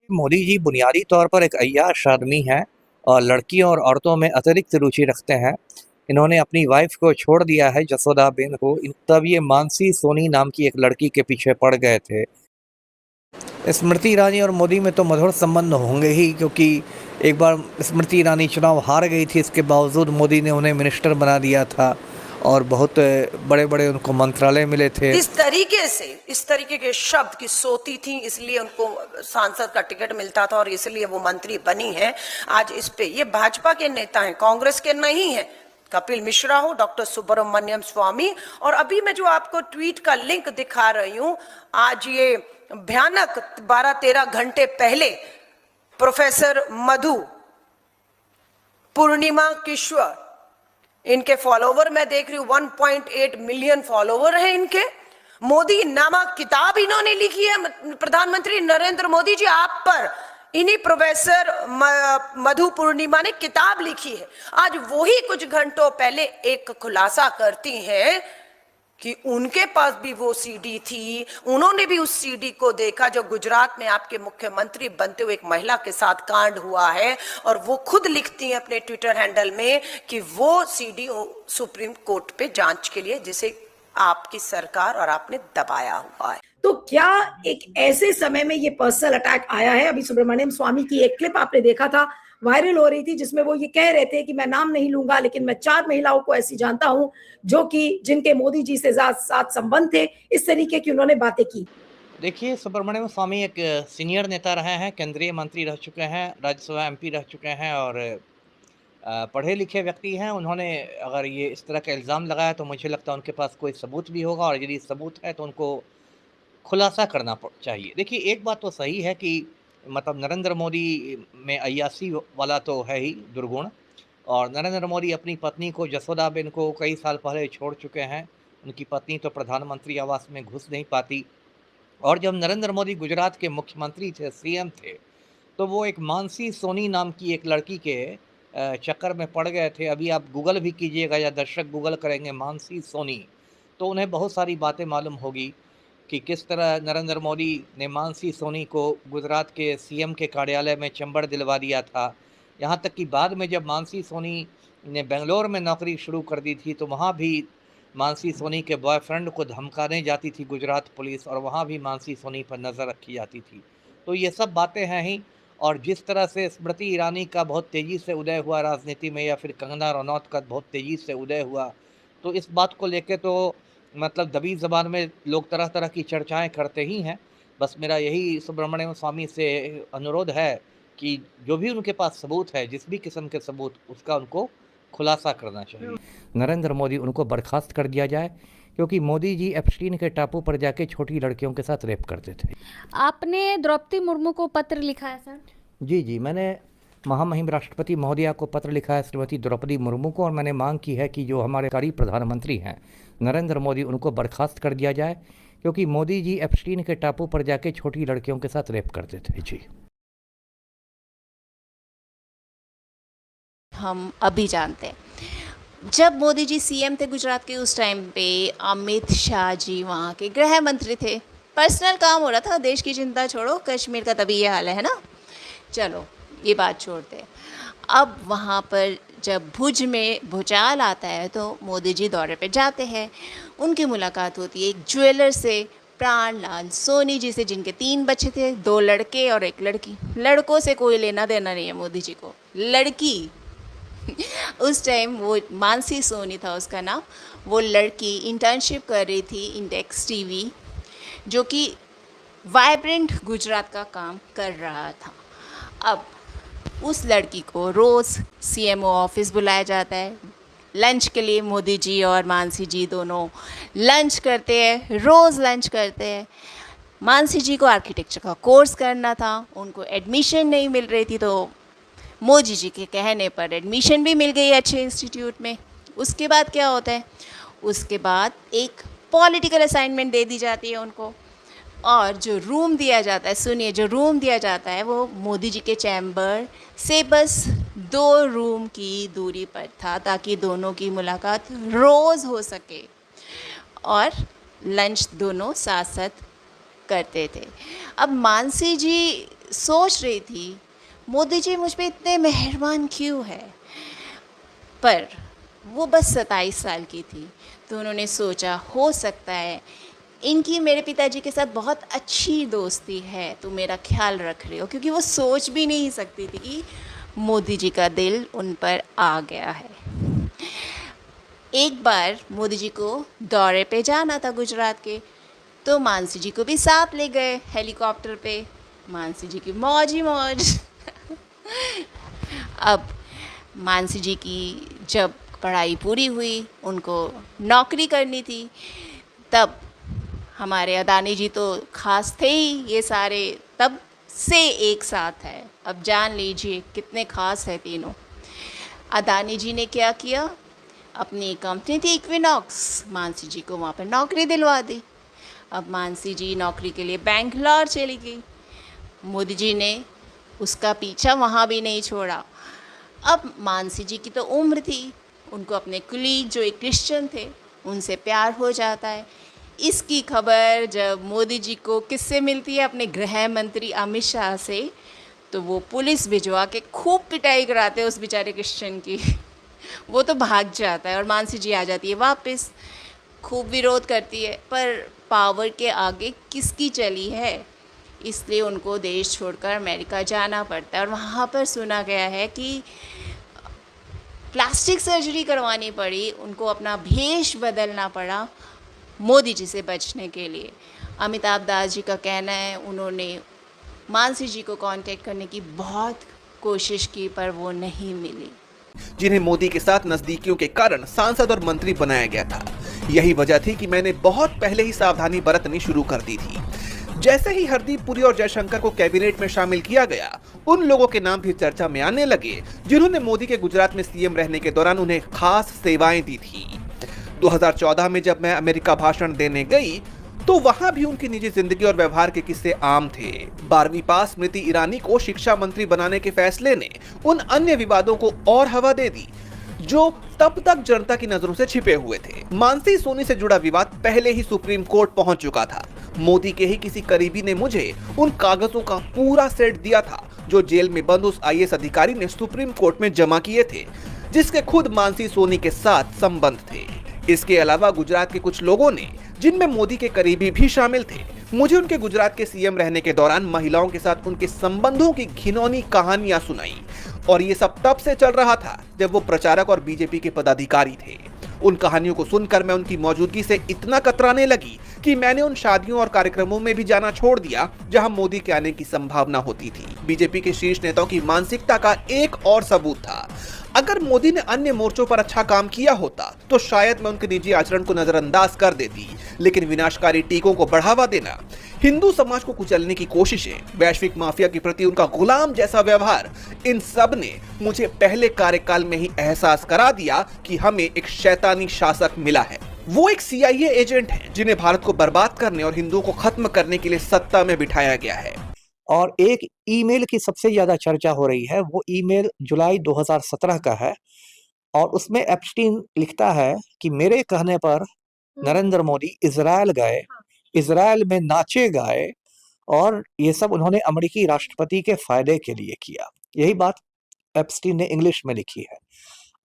मोदी जी बुनियादी तौर पर एक अय्याश आदमी हैं और लड़कियों और औरतों में अतिरिक्त रुचि रखते हैं। इन्होंने अपनी वाइफ को छोड़ दिया है जसोदाबेन को, तब ये मानसी सोनी नाम की एक लड़की के पीछे पड़ गए थे। स्मृति ईरानी और मोदी में तो मधुर संबंध होंगे ही, क्योंकि एक बार स्मृति ईरानी चुनाव हार गई थी, इसके बावजूद मोदी ने उन्हें मिनिस्टर बना दिया था और बहुत बड़े-बड़े उनको मंत्रालय मिले थे। इस तरीके के शब्द की सोती थी, इसलिए उनको सांसद का टिकट मिलता था और इसलिए वो मंत्री बनी है। आज इस पे ये भाजपा के नेता हैं, कांग्रेस के नहीं है। कपिल मिश्रा हो, डॉक्टर सुब्रमण्यम स्वामी, और अभी मैं जो आपको ट्वीट का लिंक दिखा रही हूं, आज ये भयानक 12-13 घंटे पहले प्रोफेसर मधु पूर्णिमा किश्वर, इनके फॉलोवर मैं देख रही हूं 1.8 मिलियन फॉलोवर है इनके। मोदी नामक किताब इन्होंने लिखी है। प्रधानमंत्री नरेंद्र मोदी जी आप पर इन्हीं प्रोफेसर मधु पूर्णिमा ने किताब लिखी है। आज वही कुछ घंटों पहले एक खुलासा करती हैं कि उनके पास भी वो सीडी थी, उन्होंने भी उस सीडी को देखा जो गुजरात में आपके मुख्यमंत्री बनते हुए एक महिला के साथ कांड हुआ है, और वो खुद लिखती हैं अपने ट्विटर हैंडल में कि वो सीडी सुप्रीम कोर्ट पे जांच के लिए, जिसे आपकी सरकार और आपने दबाया हुआ है। तो क्या एक ऐसे समय में ये पर्सनल अटैक आया है? अभी सुब्रमण्यम स्वामी की एक क्लिप आपने देखा था, वायरल हो रही थी, जिसमें वो ये कह रहे थे कि मैं नाम नहीं लूंगा, लेकिन मैं 4 महिलाओं को ऐसी जानता हूं जो कि जिनके मोदी जी से साथ संबंध थे। इस तरीके की उन्होंने बातें की। देखिए, सुब्रमण्यम स्वामी एक सीनियर नेता रहे हैं, केंद्रीय मंत्री रह चुके हैं, राज्यसभा एमपी रह चुके हैं और पढ़े लिखे व्यक्ति हैं। उन्होंने अगर ये इस तरह का इल्ज़ाम लगाया तो मुझे लगता है उनके पास कोई सबूत भी होगा, और यदि सबूत है तो उनको खुलासा करना चाहिए। देखिए, एक बात तो सही है कि मतलब नरेंद्र मोदी में अय्याशी वाला तो है ही दुर्गुण, और नरेंद्र मोदी अपनी पत्नी को जसोदाबेन को कई साल पहले छोड़ चुके हैं। उनकी पत्नी तो प्रधानमंत्री आवास में घुस नहीं पाती, और जब नरेंद्र मोदी गुजरात के मुख्यमंत्री थे, सीएम थे, तो वो एक मानसी सोनी नाम की एक लड़की के चक्कर में पड़ गए थे। अभी आप गूगल भी कीजिएगा या दर्शक गूगल करेंगे मानसी सोनी, तो उन्हें बहुत सारी बातें मालूम होगी कि किस तरह नरेंद्र मोदी ने मानसी सोनी को गुजरात के सीएम के कार्यालय में चंबड़ दिलवा दिया था। यहाँ तक कि बाद में जब मानसी सोनी ने बेंगलोर में नौकरी शुरू कर दी थी, तो वहाँ भी मानसी सोनी के बॉयफ्रेंड को धमकाने जाती थी गुजरात पुलिस, और वहाँ भी मानसी सोनी पर नज़र रखी जाती थी। तो ये सब बातें हैं ही, और जिस तरह से स्मृति ईरानी का बहुत तेज़ी से उदय हुआ राजनीति में, या फिर कंगना रनौत का बहुत तेज़ी से उदय हुआ, तो इस बात को लेके तो मतलब दबी ज़बान में लोग तरह तरह की चर्चाएं करते ही हैं। बस मेरा यही सुब्रमण्यम स्वामी से अनुरोध है कि जो भी उनके पास सबूत है, जिस भी किस्म के सबूत, उसका उनको खुलासा करना चाहिए। नरेंद्र मोदी उनको बर्खास्त कर दिया जाए, क्योंकि मोदी जी एप्स्टीन के टापू पर जाके छोटी लड़कियों के साथ रेप करते थे। आपने द्रौपदी मुर्मू को पत्र लिखा है सर? जी, मैंने महामहिम राष्ट्रपति महोदया को पत्र लिखा है, श्रीमती द्रौपदी मुर्मू को, और मैंने मांग की है कि जो हमारे कारी प्रधानमंत्री हैं नरेंद्र मोदी, उनको बर्खास्त कर दिया जाए, क्योंकि मोदी जी एप्स्टीन के टापू पर जाके छोटी लड़कियों के साथ रेप करते थे। जी। हम अभी जानते हैं जब मोदी जी सीएम थे गुजरात के, उस टाइम पे अमित शाह जी वहाँ के गृह मंत्री थे। पर्सनल काम हो रहा था, देश की चिंता छोड़ो, कश्मीर का तभी ये हाल है ना। चलो ये बात छोड़ते हैं। अब वहाँ पर जब भुज में भूचाल आता है तो मोदी जी दौरे पे जाते हैं। उनकी मुलाकात होती है एक ज्वेलर से, प्राणलाल सोनी जी से, जिनके 3 बच्चे थे, 2 लड़के और 1 लड़की। लड़कों से कोई लेना देना नहीं है मोदी जी को, लड़की उस टाइम वो मानसी सोनी था उसका नाम। वो लड़की इंटर्नशिप कर रही थी इंडेक्स टीवी, जो कि वाइब्रेंट गुजरात का काम कर रहा था। अब उस लड़की को रोज़ सीएमओ ऑफिस बुलाया जाता है लंच के लिए। मोदी जी और मानसी जी दोनों लंच करते हैं, रोज़ लंच करते हैं। मानसी जी को आर्किटेक्चर का कोर्स करना था, उनको एडमिशन नहीं मिल रही थी, तो मोदी जी के कहने पर एडमिशन भी मिल गई अच्छे इंस्टीट्यूट में। उसके बाद क्या होता है, उसके बाद एक पॉलिटिकल असाइनमेंट दे दी जाती है उनको, और जो रूम दिया जाता है, सुनिए, जो रूम दिया जाता है वो मोदी जी के चैम्बर से बस 2 रूम की दूरी पर था, ताकि दोनों की मुलाकात रोज़ हो सके, और लंच दोनों साथ साथ करते थे। अब मानसी जी सोच रही थी मोदी जी मुझ पे इतने मेहरबान क्यों है, पर वो बस 27 साल की थी, तो उन्होंने सोचा हो सकता है इनकी मेरे पिताजी के साथ बहुत अच्छी दोस्ती है, तो मेरा ख्याल रख रहे हो, क्योंकि वो सोच भी नहीं सकती थी कि मोदी जी का दिल उन पर आ गया है। एक बार मोदी जी को दौरे पे जाना था गुजरात के, तो मानसी जी को भी साथ ले गए हेलीकॉप्टर पे। मानसी जी की मौज ही मौज। अब मानसी जी की जब पढ़ाई पूरी हुई, उनको नौकरी करनी थी, तब हमारे अदानी जी तो खास थे ही, ये सारे तब से एक साथ है। अब जान लीजिए कितने खास है तीनों। अदानी जी ने क्या किया, अपनी कंपनी थी इक्विनॉक्स, मानसी जी को वहाँ पर नौकरी दिलवा दी। अब मानसी जी नौकरी के लिए बेंगलोर चली गई, मोदी जी ने उसका पीछा वहाँ भी नहीं छोड़ा। अब मानसी जी की तो उम्र थी, उनको अपने कुलीग जो एक क्रिश्चियन थे उनसे प्यार हो जाता है। इसकी खबर जब मोदी जी को किससे मिलती है, अपने गृह मंत्री अमित शाह से, तो वो पुलिस भिजवा के खूब पिटाई कराते हैं उस बेचारे क्रिश्चियन की। वो तो भाग जाता है और मानसी जी आ जाती है वापस, खूब विरोध करती है, पर पावर के आगे किसकी चली है, इसलिए उनको देश छोड़कर अमेरिका जाना पड़ता है। और वहाँ पर सुना गया है कि प्लास्टिक सर्जरी करवानी पड़ी, उनको अपना भेष बदलना पड़ा मोदी जी से बचने के लिए। अमिताभ दास जी का कहना है उन्होंने मानसी जी को कांटेक्ट करने की बहुत कोशिश की, पर वो नहीं मिली। जिन्हें मोदी के साथ नजदीकियों के कारण सांसद और मंत्री बनाया गया था। यही वजह थी कि मैंने बहुत पहले ही सावधानी बरतनी शुरू कर दी थी। जैसे ही हरदीप पुरी और जयशंकर को कैबिनेट में शामिल किया गया, उन लोगों के नाम भी चर्चा में आने लगे जिन्होंने मोदी के गुजरात में सीएम रहने के दौरान उन्हें खास सेवाएं दी थी। 2014 में जब मैं अमेरिका भाषण देने गई, तो वहां भी उनकी निजी जिंदगी और व्यवहार के किस्से आम थे। 12वीं पास स्मृति ईरानी को शिक्षा मंत्री बनाने के फैसले ने उन अन्य विवादों को और हवा दे दी जो तब तक जनता की नजरों से छिपे हुए थे। मानसी सोनी से जुड़ा विवाद पहले ही सुप्रीम कोर्ट पहुंच चुका था। मोदी के ही किसी करीबी ने मुझे उन कागजों का पूरा सेट दिया था जो जेल में बंद उस आईएएस अधिकारी ने सुप्रीम कोर्ट में जमा किए थे, जिसके खुद मानसी सोनी के साथ संबंध थे। इसके अलावा गुजरात के कुछ लोगों ने, जिनमें मोदी के करीबी भी शामिल थे, मुझे उनके गुजरात के सीएम रहने के दौरान महिलाओं के साथ उनके संबंधों की घिनौनी कहानियां सुनाई। और ये सब तब से चल रहा था जब वो प्रचारक और बीजेपी के पदाधिकारी थे। उन कहानियों को सुनकर मैं उनकी मौजूदगी से इतना कतराने लगी कि मैंने उन शादियों और कार्यक्रमों में भी जाना छोड़ दिया जहां मोदी के आने की संभावना होती थी। बीजेपी के शीर्ष नेताओं की मानसिकता का एक और सबूत था। अगर मोदी ने अन्य मोर्चों पर अच्छा काम किया होता तो शायद मैं उनके निजी आचरण को नजरअंदाज कर देती, लेकिन विनाशकारी टीकों को बढ़ावा देना, हिंदू समाज को कुचलने की कोशिशें, वैश्विक माफिया के प्रति उनका गुलाम जैसा व्यवहार, इन सब ने मुझे पहले कार्यकाल में ही एहसास करा दिया कि हमें एक शैतानी शासक मिला है। वो एक CIA एजेंट हैं जिन्हें भारत को बर्बाद करने और हिंदुओं को खत्म करने के लिए सत्ता में बिठाया गया है। और एक ईमेल की सबसे ज़्यादा चर्चा हो रही है, वो ईमेल जुलाई 2017 का है और उसमें एप्स्टीन लिखता है कि मेरे कहने पर नरेंद्र मोदी इज़राइल गए, इज़राइल में नाचे गाए और ये सब उन्होंने अमेरिकी राष्ट्रपति के फ़ायदे के लिए किया। यही बात एप्स्टीन ने इंग्लिश में लिखी है।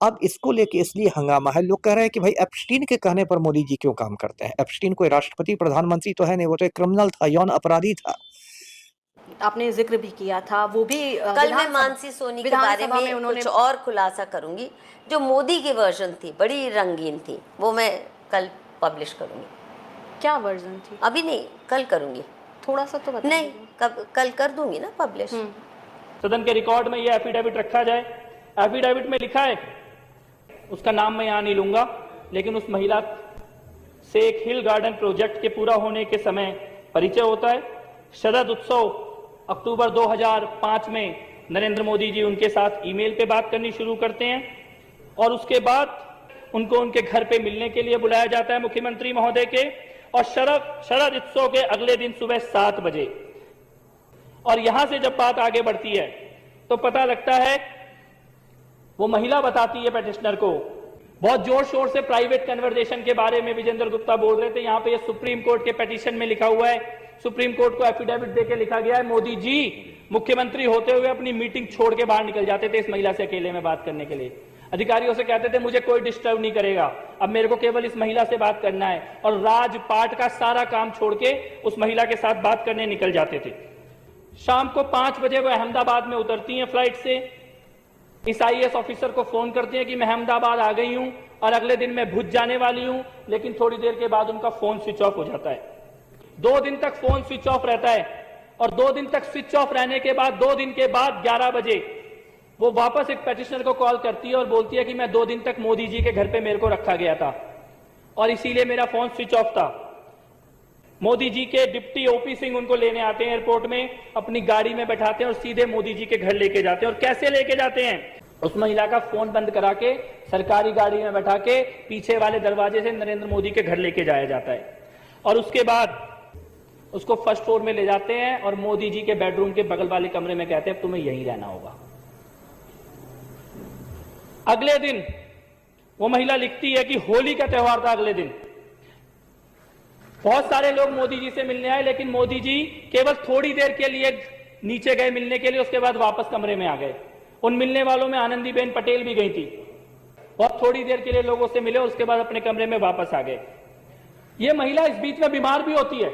अब इसको लेके इसलिए हंगामा है, लोग कह रहे हैं कि भाई एप्स्टीन के कहने पर मोदी जी क्यों काम करते हैं? एप्स्टीन कोई राष्ट्रपति प्रधानमंत्री तो है नहीं, वो तो एक क्रिमिनल था, यौन अपराधी था। आपने जिक्र भी किया था, वो भी कल मैं मानसी सोनी के बारे में कुछ और खुलासा करूंगी। जो मोदी की वर्जन थी बड़ी रंगीन थी, वो मैं कल पब्लिश करूंगी। क्या वर्जन थी? अभी नहीं, कल करूंगी। थोड़ा सा तो बता। नहीं, कल कर दूंगी ना पब्लिश। सदन के रिकॉर्ड में यह एफिडेविट रखा जाए। एफिडेविट में लिखा है, उसका नाम मैं यहाँ नहीं लूंगा, लेकिन उस महिला से एक हिल गार्डन प्रोजेक्ट के पूरा होने के समय परिचय होता है। शरद उत्सव अक्टूबर 2005 में नरेंद्र मोदी जी उनके साथ ईमेल पे बात करनी शुरू करते हैं और उसके बाद उनको उनके घर पे मिलने के लिए बुलाया जाता है मुख्यमंत्री महोदय के। और शरद उत्सव के अगले दिन सुबह 7 बजे, और यहां से जब बात आगे बढ़ती है तो पता लगता है, वो महिला बताती है पेटिशनर को, बहुत जोर शोर से प्राइवेट कन्वर्सेशन के बारे में विजेंद्र गुप्ता बोल रहे थे। यहाँ पे ये सुप्रीम कोर्ट के पेटिशन में लिखा हुआ है, सुप्रीम कोर्ट को एफिडेविट देके लिखा गया है, मोदी जी मुख्यमंत्री होते हुए अपनी मीटिंग छोड़ के बाहर निकल जाते थे इस महिला से अकेले में बात करने के लिए। अधिकारियों से कहते थे मुझे कोई डिस्टर्ब नहीं करेगा, अब मेरे को केवल इस महिला से बात करना है, और राजपाट का सारा काम छोड़ के उस महिला के साथ बात करने निकल जाते थे। शाम को 5 बजे वो अहमदाबाद में उतरती हैं फ्लाइट से, इस IAS ऑफिसर को फोन करती हैं कि मैं अहमदाबाद आ गई हूं और अगले दिन मैं भुज जाने वाली हूं, लेकिन थोड़ी देर के बाद उनका फोन स्विच ऑफ हो जाता है। 2 दिन तक फोन स्विच ऑफ रहता है, और 2 दिन तक स्विच ऑफ रहने के बाद 2 दिन के बाद 11 बजे वो वापस एक पेटिशनर को कॉल करती है और बोलती है कि मैं 2 दिन तक मोदी जी के घर पे मेरे को रखा गया था और इसीलिए मेरा फोन स्विच ऑफ था। मोदी जी के डिप्टी OP सिंह उनको लेने आते हैं एयरपोर्ट में, अपनी गाड़ी में बैठाते हैं और सीधे मोदी जी के घर लेके जाते हैं। और कैसे लेके जाते हैं? उस महिला का फोन बंद करा के सरकारी गाड़ी में बैठा के पीछे वाले दरवाजे से नरेंद्र मोदी के घर लेके जाया जाता है, और उसके बाद उसको फर्स्ट फ्लोर में ले जाते हैं और मोदी जी के बेडरूम के बगल वाले कमरे में कहते हैं तुम्हें यहीं रहना होगा। अगले दिन वो महिला लिखती है कि होली का त्योहार था, अगले दिन बहुत सारे लोग मोदी जी से मिलने आए, लेकिन मोदी जी केवल थोड़ी देर के लिए नीचे गए मिलने के लिए, उसके बाद वापस कमरे में आ गए। उन मिलने वालों में आनंदीबेन पटेल भी गई थी, बहुत थोड़ी देर के लिए लोगों से मिले, उसके बाद अपने कमरे में वापस आ गए। ये महिला इस बीच में बीमार भी होती है।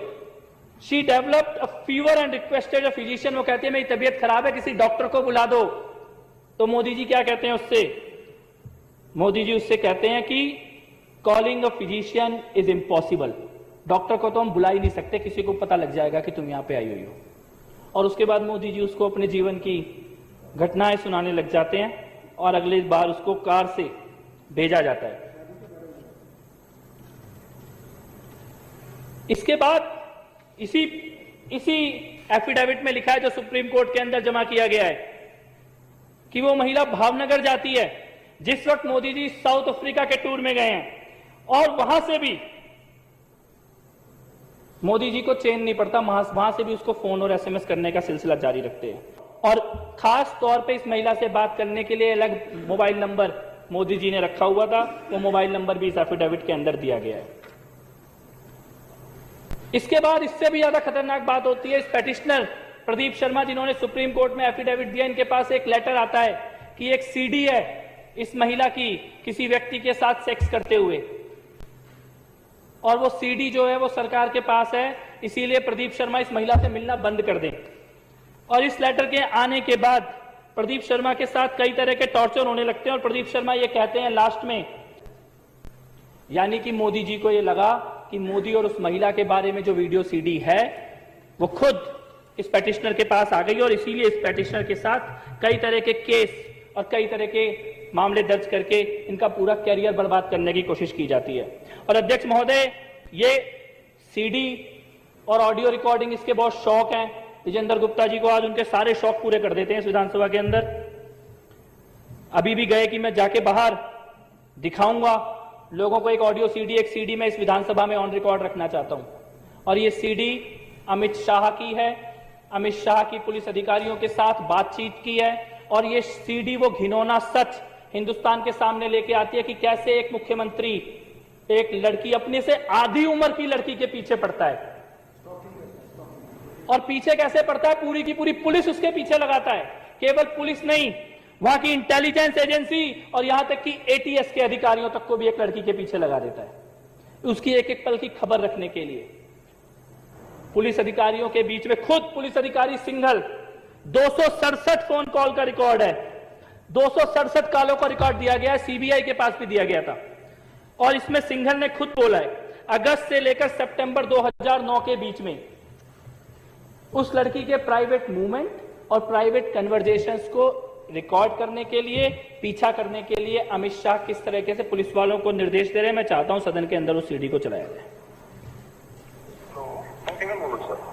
She developed a fever and requested a physician. वो कहती है मेरी तबीयत खराब है, किसी डॉक्टर को बुला दो। तो मोदी जी क्या कहते हैं उससे? मोदी जी उससे कहते हैं कि calling a physician is impossible. Doctor को तो हम बुला ही नहीं सकते, किसी को पता लग जाएगा कि तुम यहां पे आई हुई हो। और उसके बाद मोदी जी उसको अपने जीवन की घटनाएं सुनाने लग जाते हैं और अगली बार उसको कार से भेजा जाता है। इसके बाद इसी एफिडेविट में लिखा है जो सुप्रीम कोर्ट के अंदर जमा किया गया है कि वो महिला भावनगर जाती है जिस वक्त मोदी जी साउथ अफ्रीका के टूर में गए हैं, और वहां से भी मोदी जी को चैन नहीं पड़ता, वहां से भी उसको फोन और SMS करने का सिलसिला जारी रखते हैं। और खास तौर पे इस महिला से बात करने के लिए अलग मोबाइल नंबर मोदी जी ने रखा हुआ था, वो मोबाइल नंबर भी इस एफिडेविट के अंदर दिया गया है। इसके बाद इससे भी ज्यादा खतरनाक बात होती है, इस पेटिशनर प्रदीप शर्मा जिन्होंने सुप्रीम कोर्ट में एफिडेविट दिया, इनके पास एक लेटर आता है कि एक CD है इस महिला की किसी व्यक्ति के साथ सेक्स करते हुए, और वो CD जो है वो सरकार के पास है, इसीलिए प्रदीप शर्मा इस महिला से मिलना बंद कर दें। और इस लेटर के आने के बाद प्रदीप शर्मा के साथ कई तरह के टॉर्चर होने लगते हैं, और प्रदीप शर्मा ये कहते हैं लास्ट में, यानी कि मोदी जी को ये लगा कि मोदी और उस महिला के बारे में जो वीडियो CD है वो खुद इस पेटिशनर के पास आ गई, और इसीलिए इस पेटिशनर के साथ कई तरह के केस और कई तरह के मामले दर्ज करके इनका पूरा कैरियर बर्बाद करने की कोशिश की जाती है। और अध्यक्ष महोदय, ये CD और ऑडियो रिकॉर्डिंग इसके बहुत शौक हैं। विजेंद्र गुप्ता जी को आज उनके सारे शौक पूरे कर देते हैं इस विधानसभा के अंदर। अभी भी गए कि मैं जाके बाहर दिखाऊंगा लोगों को एक ऑडियो CD, एक CD मैं इस विधानसभा में ऑन रिकॉर्ड रखना चाहता हूं। और ये CD अमित शाह की है, अमित शाह की पुलिस अधिकारियों के साथ बातचीत की है, और ये CD वो घिनौना सच हिंदुस्तान के सामने लेके आती है कि कैसे एक मुख्यमंत्री एक लड़की, अपने से आधी उम्र की लड़की के पीछे पड़ता है, और पीछे कैसे पड़ता है, पूरी की पूरी पुलिस उसके पीछे लगाता है। केवल पुलिस नहीं, वहां की इंटेलिजेंस एजेंसी और यहां तक कि ATS के अधिकारियों तक को भी एक लड़की के पीछे लगा देता है, उसकी एक एक पल की खबर रखने के लिए। पुलिस अधिकारियों के बीच में खुद पुलिस अधिकारी सिंघल, 267 फोन कॉल का रिकॉर्ड है, 267 कॉलों का रिकॉर्ड दिया गया है, CBI के पास भी दिया गया था। और इसमें सिंघल ने खुद बोला है अगस्त से लेकर सितंबर 2009 के बीच में उस लड़की के प्राइवेट मूवमेंट और प्राइवेट कन्वर्जेशंस को रिकॉर्ड करने के लिए, पीछा करने के लिए अमित शाह किस तरीके से पुलिस वालों को निर्देश दे रहे हैं। मैं चाहता हूं सदन के अंदर उस CD को चलाया जाए।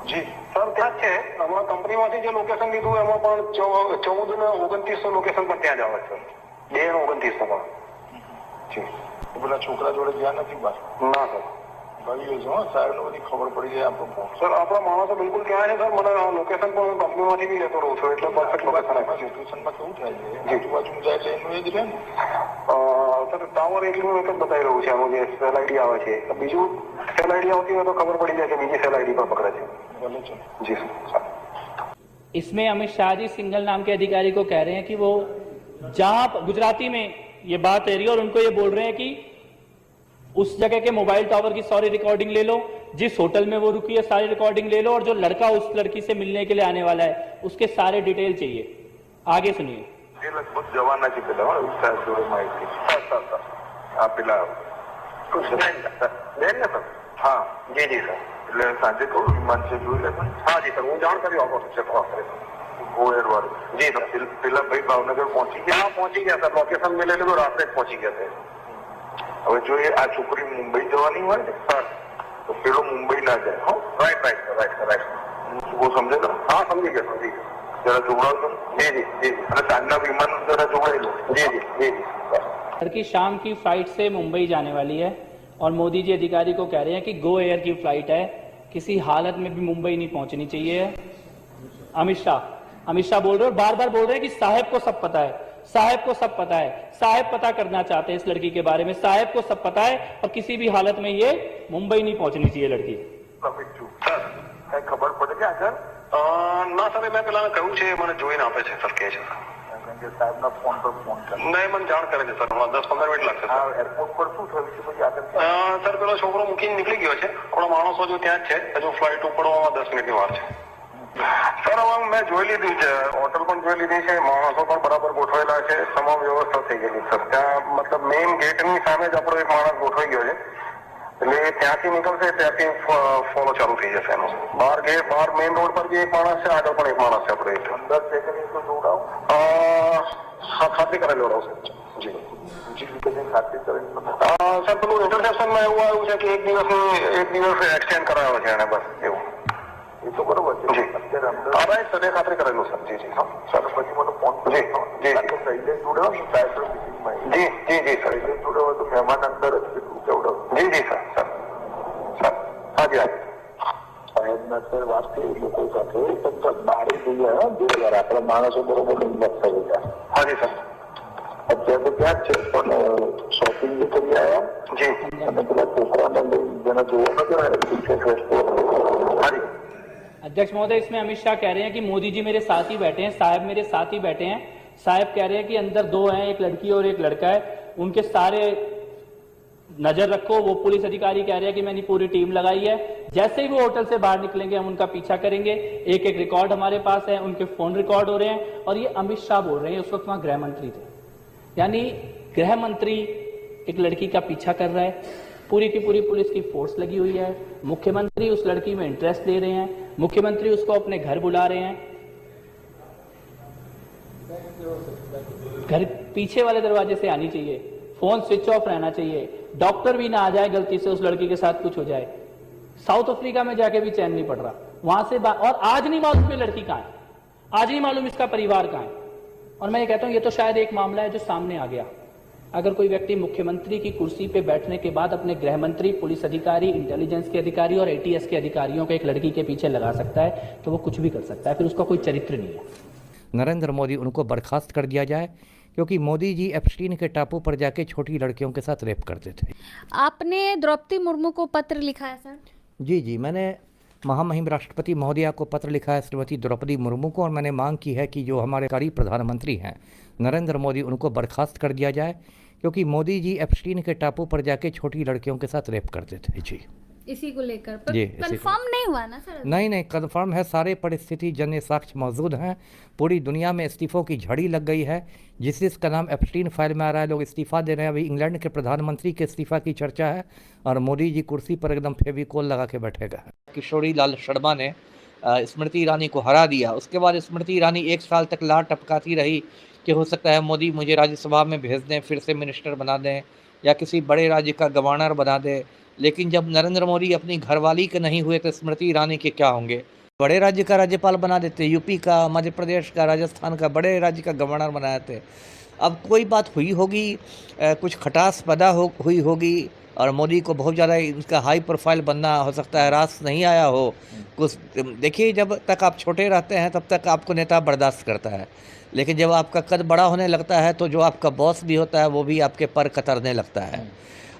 जी सर, क्या है हमारा कंपनी में जो लोकेशन लीधु एम 14 ने 2900 लोकेशन पर त्या जावे सर, 2 ने 2900 जी। तो बोला छोकरा जोड़े गया नहीं बात ना सर, भाई जो साहब ने बड़ी खबर पड़ी है आपको सर, अपना माणस बिल्कुल क्या है सर, મને लोकेशन पर कंपनी માંથી भी लेतो रहूं છું, એટલે પરફેક્ટ લોકેશન है सिचुएशन में કેવું થાય છે આજુબાજુ જાય એટલે એનું એ જ રહે ને સર। टावर એટલું એક જ બતાવી રહ્યું છે, આમાં જે સેલ આઈડી આવે છે, બીજું સેલ આઈડી આવતી હોય તો ખબર પડી જાય કે બીજી સેલ આઈડી પર પકડે છે। ભલે છે जी सर। इसमें अमित शाह जी सिंघल नाम के अधिकारी को कह रहे हैं कि वो जहां गुजराती में ये बात है रही और उनको ये बोल रहे हैं कि उस जगह के मोबाइल टावर की सारी रिकॉर्डिंग ले लो, जिस होटल में वो रुकी है सारी रिकॉर्डिंग ले लो, और जो लड़का उस लड़की से मिलने के लिए आने वाला है उसके सारे डिटेल चाहिए। आगे सुनिए। लगभग जवानाची जोड़े माहिती पेला सर। हाँ जी जी सर એટલે સાંજે થોડું વિમાન છે જોઈ લે। હા જી સર હું જાણકારી આપો છે ગોયર વાળું जी सर। પેલા ભાઈ ભાવનગર પહોંચી ગયા? हाँ पहुंची गया सर, लोकेशन मिले तो रात में पहुंची गया थे। હવે જો આ છોકરી મુંબઈ જવાની હોય ને સર તો પેલો મુંબઈ ના જાય। હા right right sir right sir right वो समझेगा? हाँ समझी गया समझी गया। जरा जोड़ाओ तुम। जी जी जी અને સાંજના વિમાન જરા જોડાઈ લો। जी जी जी जी। लड़की शाम की फ्लाइट से मुंबई जाने वाली है और मोदी जी अधिकारी को कह रहे हैं कि गो एयर की फ्लाइट है, किसी हालत में भी मुंबई नहीं पहुंचनी चाहिए। अमित शाह बोल रहे हैं और बार बार बोल रहे हैं कि साहब को सब पता है, साहब को सब पता है, साहब पता करना चाहते हैं इस लड़की के बारे में, साहब को सब पता है और किसी भी हालत में ये मुंबई नहीं पहुंचनी चाहिए लड़की। सर खबर पड़ गया सर? ના સર મેં પેલા કહ્યું છે, મને જોઈને આપે છે સર, કહે છે સાહેબના ફોન પર ફોન કરે નહીં, મને જાણ કરે છે સર। હમણાં 10-15 મિનિટ લાગશે સર। એરપોર્ટ પર શું થયું છે પછી આગળ? સર પેલો છોકરો મૂકીને નીકળી ગયો છે, થોડા માણસો જો ત્યાં જ છે, હજુ ફ્લાઇટ ઉપડવામાં 10 મિનિટની વાર છે સર। હવે મેં જોઈ લીધી છે, હોટલ પણ જોઈ લીધી છે, માણસો પણ બરાબર ગોઠવેલા છે, તમામ વ્યવસ્થા થઈ ગયેલી સર। ત્યાં મતલબ મેઇન ગેટની સામે જ આપણો એક માણસ ગોઠવાઈ ગયો છે, એટલે ત્યાંથી નીકળશે ત્યાંથી ફોલો ચાલુ થઈ જશે એનો। બહાર મેઇન રોડ પર બી એક માણસ છે, આગળ પણ એક માણસ છે આપણે અંદર છે કે નહીં તો જોડાવ ખાતરી કરેલો રહેશે। જી જી ખાતરી કરેલી સર પેલું ઇન્ટરસેપ્શનમાં એવું આવ્યું છે કે એક દિવસ એક્સટેન્ડ કરાવ્યો છે એને, બસ એવું। એ તો બરોબર છે જી। અત્યારે અંદર રાઈટ સર એ ખાતરી કરેલું સર। જી જી હા સર પછી મને ફોન જી જી શૈલેષ જોડે ડાયરેક્ટર મિટિંગમાં જી જી જી સર શૈલેષ જોડે હોય તો મહેમાન અંદર જ કેટલું કેવડો जी जी सर सर सर हाँ जी हाँ साहेब सर वास्ते लोगों સાથે બારે જઈએ જોયા આપણા માણસો બરોબર હિંમત થઈ જાય। हाँ जी सर અત્યારે તો ત્યાં જ છે પણ શોપિંગ બી કરી આવ્યા जी અને પેલા છોકરાને જેને જોવા નથી આવ્યા। हाँ जी अध्यक्ष महोदय, इसमें अमित शाह कह रहे हैं कि मोदी जी मेरे साथ ही बैठे हैं, साहब मेरे साथ ही बैठे हैं। साहब कह रहे हैं कि अंदर दो हैं, एक लड़की और एक लड़का है, उनके सारे नजर रखो। वो पुलिस अधिकारी कह रहे हैं कि मैंने पूरी टीम लगाई है, जैसे ही वो होटल से बाहर निकलेंगे हम उनका पीछा करेंगे। एक एक रिकॉर्ड हमारे पास है, उनके फोन रिकॉर्ड हो रहे हैं। और ये अमित शाह बोल रहे हैं, उस वक्त वहां गृह मंत्री थे, यानी गृह मंत्री एक लड़की का पीछा कर रहा है, पूरी की पूरी पुलिस की फोर्स लगी हुई है, मुख्यमंत्री उस लड़की में इंटरेस्ट ले रहे हैं, मुख्यमंत्री उसको अपने घर बुला रहे हैं। घर पीछे वाले दरवाजे से आनी चाहिए, फोन स्विच ऑफ रहना चाहिए, डॉक्टर भी ना आ जाए गलती से उस लड़की के साथ कुछ हो जाए। साउथ अफ्रीका में जाके भी चैन नहीं पड़ रहा, वहां से और आज नहीं मालूम ये लड़की कहां है, आज नहीं मालूम इसका परिवार कहां है। और मैं ये कहता हूं ये तो शायद एक मामला है जो सामने आ गया। अगर कोई व्यक्ति मुख्यमंत्री की कुर्सी पे बैठने के बाद अपने गृह मंत्री, पुलिस अधिकारी, इंटेलिजेंस के अधिकारी और एटीएस के अधिकारियों को एक लड़की के पीछे लगा सकता है तो वो कुछ भी कर सकता है, फिर उसका कोई चरित्र नहीं है। नरेंद्र मोदी उनको बर्खास्त कर दिया जाए, क्योंकि मोदी जी एप्स्टीन के टापू पर जाके छोटी लड़कियों के साथ रेप करते थे। आपने द्रौपदी मुर्मू को पत्र लिखा है सर? जी जी, मैंने महामहिम राष्ट्रपति महोदया को पत्र लिखा है, श्रीमती द्रौपदी मुर्मू को, और मैंने मांग की है कि जो हमारे कारी प्रधानमंत्री हैं नरेंद्र मोदी, उनको बर्खास्त कर दिया जाए, क्योंकि मोदी जी एप्स्टीन के टापू पर जाके छोटी लड़कियों के साथ रेप करते थे। जी इसी को लेकर पर जी, कंफर्म नहीं हुआ ना सर? नहीं कंफर्म है, सारे परिस्थिति जन्य साक्ष्य मौजूद हैं, पूरी दुनिया में इस्तीफों की झड़ी लग गई है। जिसका नाम एप्स्टीन फाइल में आ रहा है, लोग इस्तीफा दे रहे हैं। अभी इंग्लैंड के प्रधानमंत्री के इस्तीफा की चर्चा है और मोदी जी कुर्सी पर एकदम फेविकोल लगा के बैठेगा। किशोरी लाल शर्मा ने स्मृति ईरानी को हरा दिया, उसके बाद स्मृति ईरानी 1 साल तक लार टपकाती रही कि हो सकता है मोदी मुझे राज्यसभा में भेज दें, फिर से मिनिस्टर बना दें या किसी बड़े राज्य का गवर्नर बना दे। लेकिन जब नरेंद्र मोदी अपनी घरवाली के नहीं हुए तो स्मृति ईरानी के क्या होंगे? बड़े राज्य का राज्यपाल बना देते, यूपी का, मध्य प्रदेश का, राजस्थान का, बड़े राज्य का गवर्नर बनाए थे। अब कोई बात हुई होगी, कुछ खटास पैदा हुई होगी और मोदी को बहुत ज़्यादा इनका हाई प्रोफाइल बनना हो सकता है, रास नहीं आया हो कुछ। देखिए, जब तक आप छोटे रहते हैं तब तक आपको नेता बर्दाश्त करता है, लेकिन जब आपका कद बड़ा होने लगता है तो जो आपका बॉस भी होता है वो भी आपके पर कतरने लगता है।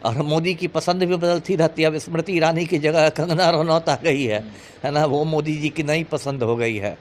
और मोदी की पसंद भी बदलती रहती है। अब स्मृति ईरानी की जगह कंगना रनौत आ गई है ना, वो मोदी जी की नई पसंद हो गई है।